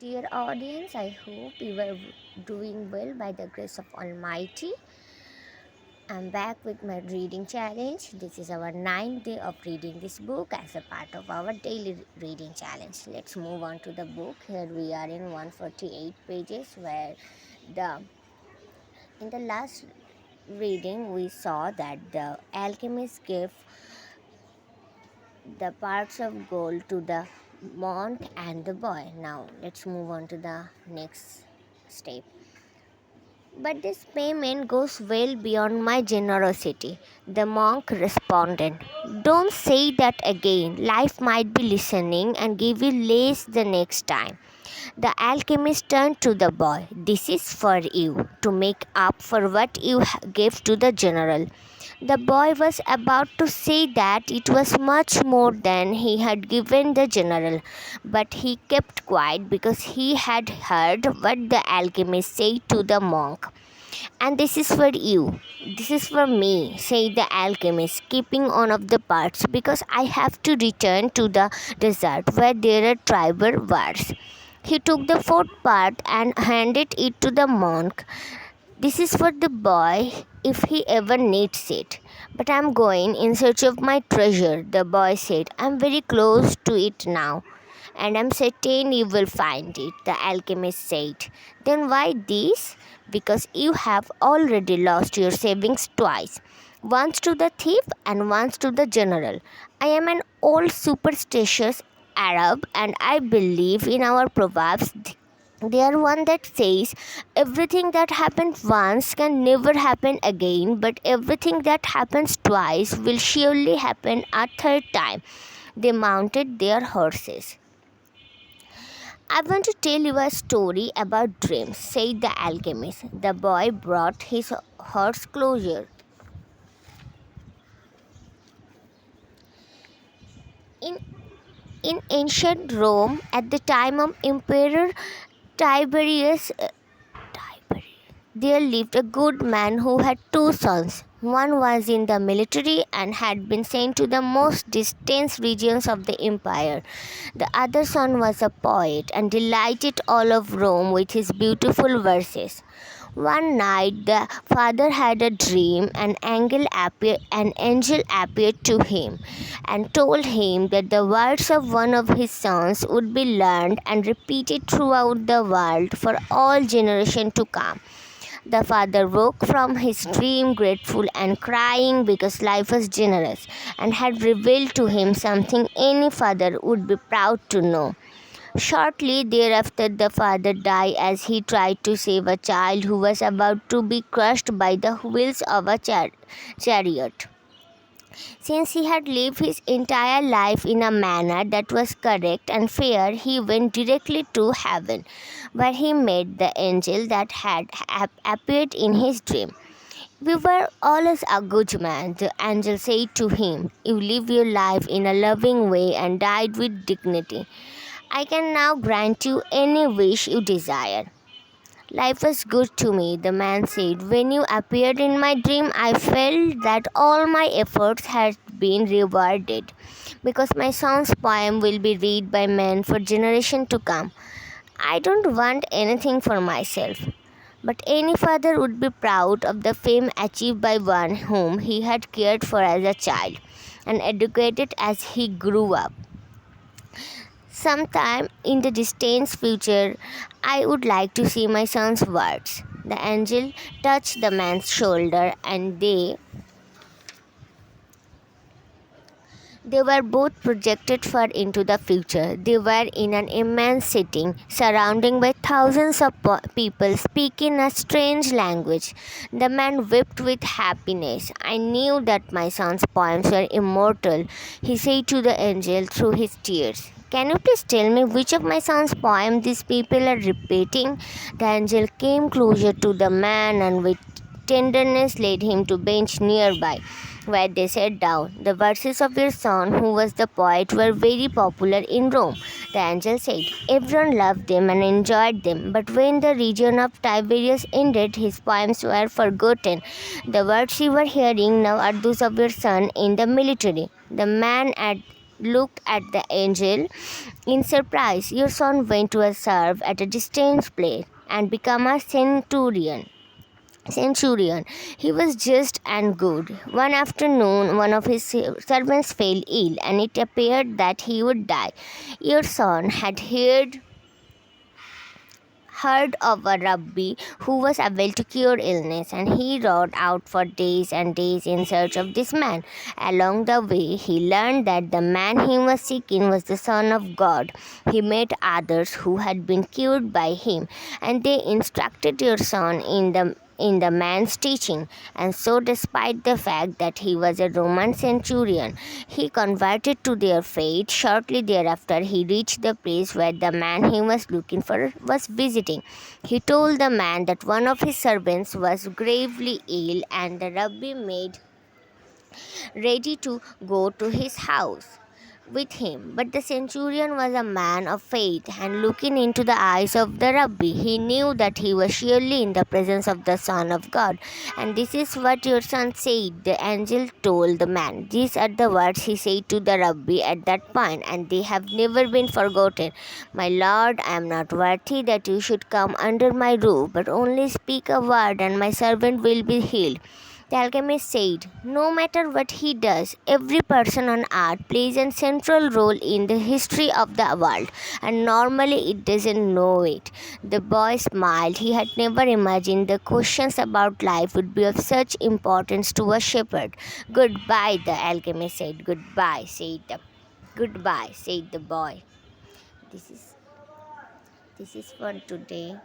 Dear audience, I hope you are doing well by the grace of Almighty. I'm back with my reading challenge. This is our ninth day of reading this book as a part of our daily reading challenge. Let's move on to the book. Here we are in 148 pages, where the in the last reading we saw that the alchemist gave the parts of gold to the monk and the boy. Now let's move on to the next step. But this payment goes well beyond my generosity. The monk responded, Don't say that again. Life might be listening and give you less the next time. The alchemist turned to the boy. This is for you, to make up for what you gave to the general. The boy was about to say that it was much more than he had given the general, but he kept quiet because he had heard what the alchemist said to the monk. And this is for you. This is for me, said the alchemist, keeping on of the parts, because I have to return to the desert where there are tribal wars. He took the fourth part and handed it to the monk. This is for the boy if he ever needs it. But I'm going in search of my treasure, the boy said. I'm very close to it now, and I'm certain you will find it, the alchemist said. Then why this? Because you have already lost your savings twice. Once to the thief and once to the general. I am an old superstitious Arab and I believe in our proverbs. There one that says everything that happens once can never happen again, but everything that happens twice will surely happen a third time. They mounted their horses. I want to tell you a story about dreams, said the alchemist. The boy brought his horse closer. In, in ancient Rome, at the time of Emperor Tiberius, there lived a good man who had two sons. One was in the military and had been sent to the most distant regions of the empire. The other son was a poet and delighted all of Rome with his beautiful verses. One night the father had a dream. An angel appeared to him and told him that the words of one of his sons would be learned and repeated throughout the world for all generations to come. The father woke from his dream grateful and crying because life was generous and had revealed to him something any father would be proud to know. Shortly thereafter, the father died as he tried to save a child who was about to be crushed by the wheels of a chariot. Since he had lived his entire life in a manner that was correct and fair, he went directly to heaven, where he met the angel that had appeared in his dream. We were always a good man, the angel said to him. You lived your life in a loving way and died with dignity. I can now grant you any wish you desire. Life was good to me, the man said. When you appeared in my dream, I felt that all my efforts had been rewarded, because my son's poem will be read by men for generations to come. I don't want anything for myself, but any father would be proud of the fame achieved by one whom he had cared for as a child and educated as he grew up. Sometime in the distant future, I would like to see my son's words. The angel touched the man's shoulder and they were both projected far into the future. They were in an immense setting, surrounded by thousands of people speaking a strange language. The man wept with happiness. I knew that my son's poems were immortal, he said to the angel through his tears. Can you please tell me which of my son's poems these people are repeating? The angel came closer to the man and with tenderness led him to a bench nearby, where they sat down. The verses of your son, who was the poet, were very popular in Rome, the angel said. Everyone loved them and enjoyed them, but when the region of Tiberius ended, his poems were forgotten. The words you were hearing now are those of your son in the military. looked at the angel in surprise. Your son went to serve at a distant place and become a centurion. He was just and good. One afternoon, one of his servants fell ill, and it appeared that he would die. Your son had heard of a rabbi who was able to cure illness, and he rode out for days and days in search of this man. Along the way, he learned that the man he was seeking was the Son of God. He met others who had been cured by him, and they instructed your son in the man's teaching. And so, despite the fact that he was a Roman centurion, he converted to their faith. Shortly thereafter, he reached the place where the man he was looking for was visiting. He told the man that one of his servants was gravely ill, and the rabbi made ready to go to his house with him. But the centurion was a man of faith, and looking into the eyes of the rabbi, he knew that he was surely in the presence of the Son of God. And this is what your son said, the angel told the man. These are the words he said to the rabbi at that point, and they have never been forgotten. My Lord, I am not worthy that you should come under my roof, but only speak a word, and my servant will be healed. The alchemist said, no matter what he does, every person on earth plays a central role in the history of the world, and normally it doesn't know it. The boy smiled. He had never imagined the questions about life would be of such importance to a shepherd. Goodbye, the alchemist said. Goodbye, said the boy. This is for today.